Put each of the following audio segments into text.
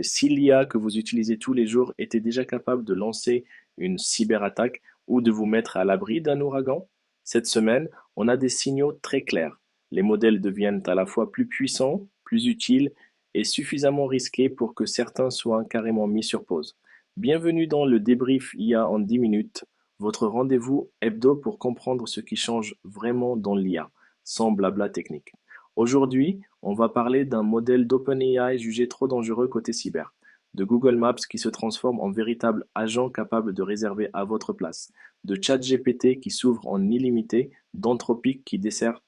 si l'IA que vous utilisez tous les jours était déjà capable de lancer une cyberattaque ou de vous mettre à l'abri d'un ouragan, cette semaine, on a des signaux très clairs. Les modèles deviennent à la fois plus puissants, plus utiles et suffisamment risqués pour que certains soient carrément mis sur pause. Bienvenue dans le débrief IA en 10 minutes, votre rendez-vous hebdo pour comprendre ce qui change vraiment dans l'IA, sans blabla technique. Aujourd'hui, on va parler d'un modèle d'OpenAI jugé trop dangereux côté cyber, de Google Maps qui se transforme en véritable agent capable de réserver à votre place, de ChatGPT qui s'ouvre en illimité, d'Anthropic qui dessert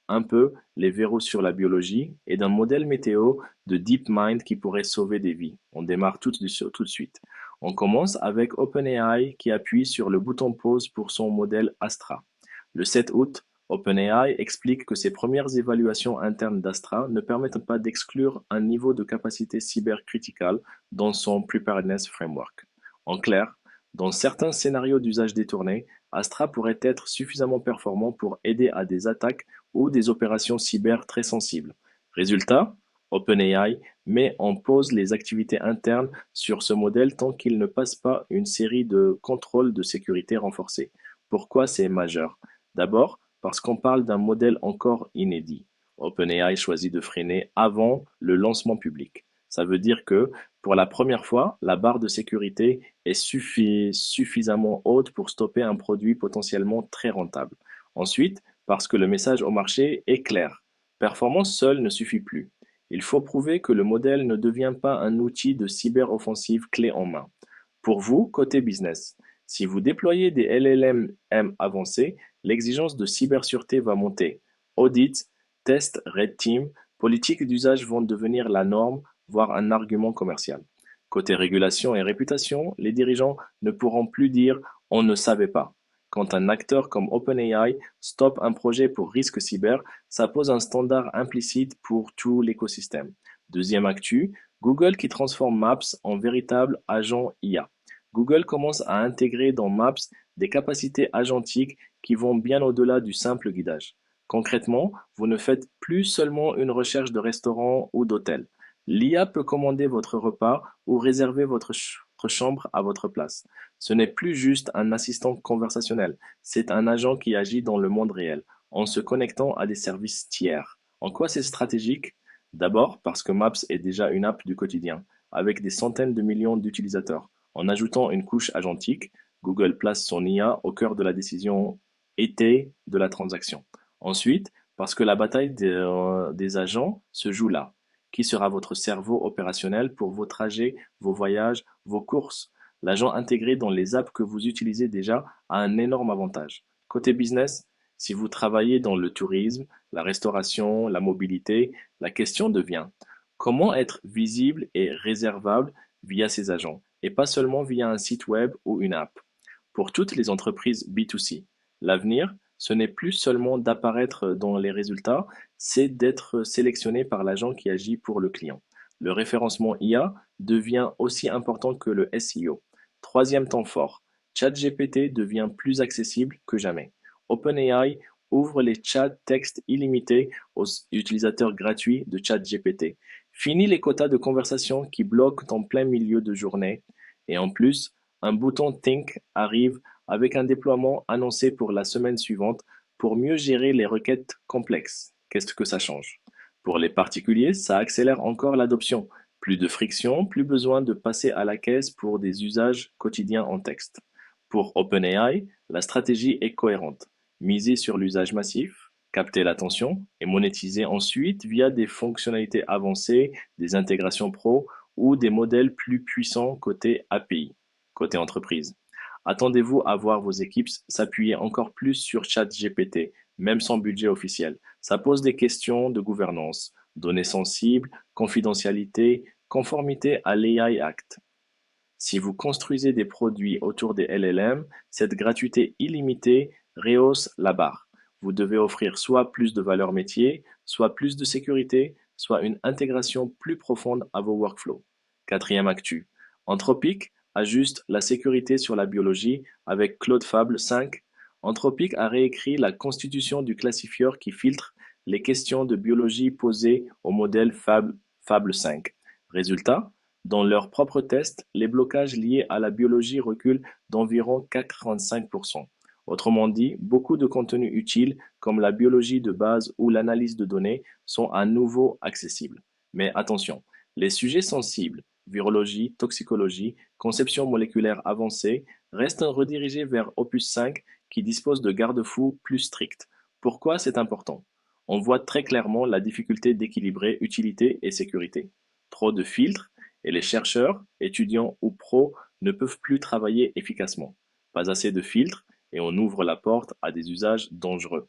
un peu les verrous sur la biologie et d'un modèle météo de DeepMind qui pourrait sauver des vies. On démarre tout de suite. On commence avec OpenAI qui appuie sur le bouton pause pour son modèle Astra. Le 7 août, OpenAI explique que ses premières évaluations internes d'Astra ne permettent pas d'exclure un niveau de capacité cybercritical dans son Preparedness Framework. En clair, dans certains scénarios d'usage détourné, Astra pourrait être suffisamment performant pour aider à des attaques ou des opérations cyber très sensibles. Résultat, OpenAI met en pause les activités internes sur ce modèle tant qu'il ne passe pas une série de contrôles de sécurité renforcés. Pourquoi c'est majeur? D'abord, parce qu'on parle d'un modèle encore inédit. OpenAI choisit de freiner avant le lancement public. Ça veut dire que, pour la première fois, la barre de sécurité est suffisamment haute pour stopper un produit potentiellement très rentable. Ensuite, parce que le message au marché est clair. Performance seule ne suffit plus. Il faut prouver que le modèle ne devient pas un outil de cyber-offensive clé en main. Pour vous, côté business, si vous déployez des LLM avancés, l'exigence de cybersureté va monter. Audits, tests, red team, politiques d'usage vont devenir la norme, voire un argument commercial. Côté régulation et réputation, les dirigeants ne pourront plus dire on ne savait pas. Quand un acteur comme OpenAI stoppe un projet pour risque cyber, ça pose un standard implicite pour tout l'écosystème. Deuxième actu, Google qui transforme Maps en véritable agent IA. Google commence à intégrer dans Maps des capacités agentiques qui vont bien au-delà du simple guidage. Concrètement, vous ne faites plus seulement une recherche de restaurant ou d'hôtel. L'IA peut commander votre repas ou réserver votre chambre à votre place. Ce n'est plus juste un assistant conversationnel, c'est un agent qui agit dans le monde réel, en se connectant à des services tiers. En quoi c'est stratégique? D'abord parce que Maps est déjà une app du quotidien, avec des centaines de millions d'utilisateurs. En ajoutant une couche agentique, Google place son IA au cœur de la décision été de la transaction. Ensuite, parce que la bataille des agents se joue là. Qui sera votre cerveau opérationnel pour vos trajets, vos voyages, vos courses? L'agent intégré dans les apps que vous utilisez déjà a un énorme avantage. Côté business, si vous travaillez dans le tourisme, la restauration, la mobilité, la question devient comment être visible et réservable via ces agents, et pas seulement via un site web ou une app. Pour toutes les entreprises B2C, l'avenir, ce n'est plus seulement d'apparaître dans les résultats, c'est d'être sélectionné par l'agent qui agit pour le client. Le référencement IA devient aussi important que le SEO. Troisième temps fort, ChatGPT devient plus accessible que jamais. OpenAI ouvre les chats textes illimités aux utilisateurs gratuits de ChatGPT. Fini les quotas de conversation qui bloquent en plein milieu de journée. Et en plus, un bouton Think arrive avec un déploiement annoncé pour la semaine suivante pour mieux gérer les requêtes complexes. Qu'est-ce que ça change? Pour les particuliers, ça accélère encore l'adoption. Plus de friction, plus besoin de passer à la caisse pour des usages quotidiens en texte. Pour OpenAI, la stratégie est cohérente. Miser sur l'usage massif, capter l'attention et monétiser ensuite via des fonctionnalités avancées, des intégrations pro ou des modèles plus puissants côté API, côté entreprise. Attendez-vous à voir vos équipes s'appuyer encore plus sur ChatGPT, même sans budget officiel. Ça pose des questions de gouvernance, données sensibles, confidentialité, conformité à l'AI Act. Si vous construisez des produits autour des LLM, cette gratuité illimitée rehausse la barre. Vous devez offrir soit plus de valeur métier, soit plus de sécurité, soit une intégration plus profonde à vos workflows. Quatrième actu. Anthropic ajuste la sécurité sur la biologie avec Claude Fable 5. Anthropic a réécrit la constitution du classifieur qui filtre les questions de biologie posées au modèle Fable 5. Résultat, Dans leurs propres tests, les blocages liés à la biologie reculent d'environ 45%. Autrement dit, beaucoup de contenus utiles comme la biologie de base ou l'analyse de données sont à nouveau accessibles. Mais attention, les sujets sensibles, virologie, toxicologie, conception moléculaire avancée, restent redirigés vers Opus 5 qui dispose de garde-fous plus stricts. Pourquoi c'est important? On voit très clairement la difficulté d'équilibrer utilité et sécurité. Trop de filtres et les chercheurs, étudiants ou pros ne peuvent plus travailler efficacement. Pas assez de filtres et on ouvre la porte à des usages dangereux.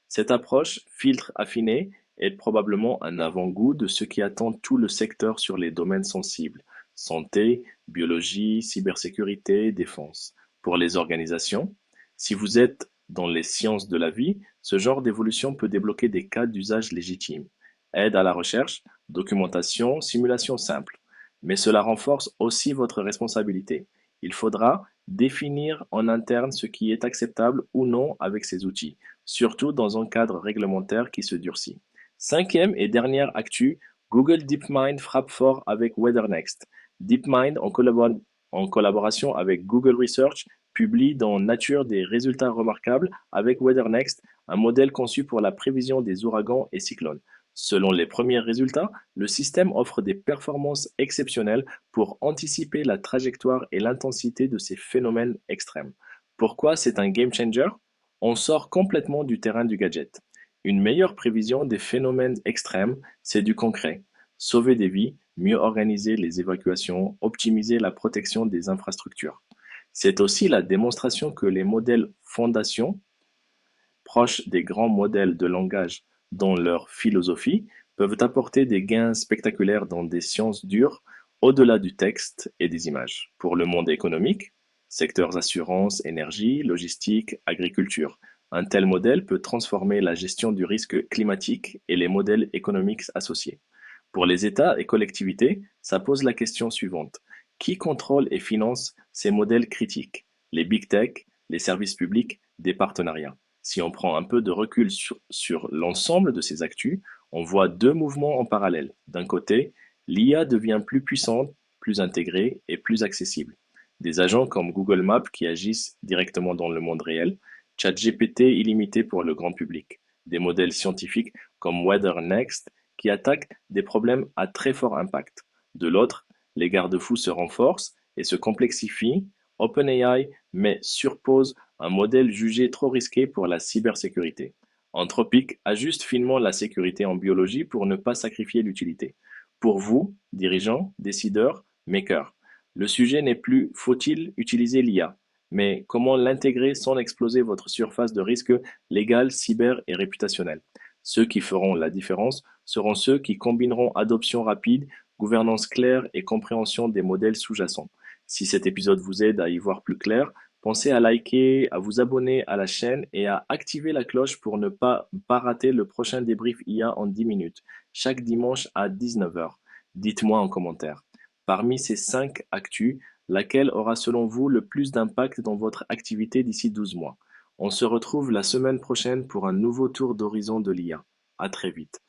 Cette approche filtre affiné est probablement un avant-goût de ce qui attend tout le secteur sur les domaines sensibles: santé, biologie, cybersécurité, défense. Pour les organisations, si vous êtes dans les sciences de la vie, ce genre d'évolution peut débloquer des cas d'usage légitimes. Aide à la recherche, documentation, simulation simple. Mais cela renforce aussi votre responsabilité. Il faudra définir en interne ce qui est acceptable ou non avec ces outils, surtout dans un cadre réglementaire qui se durcit. Cinquième et dernière actu, Google DeepMind frappe fort avec WeatherNext. DeepMind, en collaboration avec Google Research, publie dans Nature des résultats remarquables avec WeatherNext, un modèle conçu pour la prévision des ouragans et cyclones. Selon les premiers résultats, le système offre des performances exceptionnelles pour anticiper la trajectoire et l'intensité de ces phénomènes extrêmes. Pourquoi c'est un game changer? On sort complètement du terrain du gadget. Une meilleure prévision des phénomènes extrêmes, c'est du concret. Sauver des vies, mieux organiser les évacuations, optimiser la protection des infrastructures. C'est aussi la démonstration que les modèles fondations, proches des grands modèles de langage dans leur philosophie, peuvent apporter des gains spectaculaires dans des sciences dures, au-delà du texte et des images. Pour le monde économique, secteurs assurance, énergie, logistique, agriculture, un tel modèle peut transformer la gestion du risque climatique et les modèles économiques associés. Pour les États et collectivités, ça pose la question suivante: qui contrôle et finance ces modèles critiques? Les big tech, les services publics, des partenariats? Si on prend un peu de recul sur l'ensemble de ces actus, on voit deux mouvements en parallèle. D'un côté, l'IA devient plus puissante, plus intégrée et plus accessible. Des agents comme Google Maps qui agissent directement dans le monde réel, ChatGPT illimité pour le grand public, des modèles scientifiques comme WeatherNext qui attaquent des problèmes à très fort impact. De l'autre, les garde-fous se renforcent et se complexifient. OpenAI surpose un modèle jugé trop risqué pour la cybersécurité. Anthropic ajuste finement la sécurité en biologie pour ne pas sacrifier l'utilité. Pour vous, dirigeants, décideurs, makers, le sujet n'est plus faut-il utiliser l'IA, mais comment l'intégrer sans exploser votre surface de risque légal, cyber et réputationnel. Ceux qui feront la différence seront ceux qui combineront adoption rapide, gouvernance claire et compréhension des modèles sous-jacents. Si cet épisode vous aide à y voir plus clair, pensez à liker, à vous abonner à la chaîne et à activer la cloche pour ne pas rater le prochain débrief IA en 10 minutes, chaque dimanche à 19h. Dites-moi en commentaire. Parmi ces 5 actus, laquelle aura selon vous le plus d'impact dans votre activité d'ici 12 mois? On se retrouve la semaine prochaine pour un nouveau tour d'horizon de l'IA. À très vite.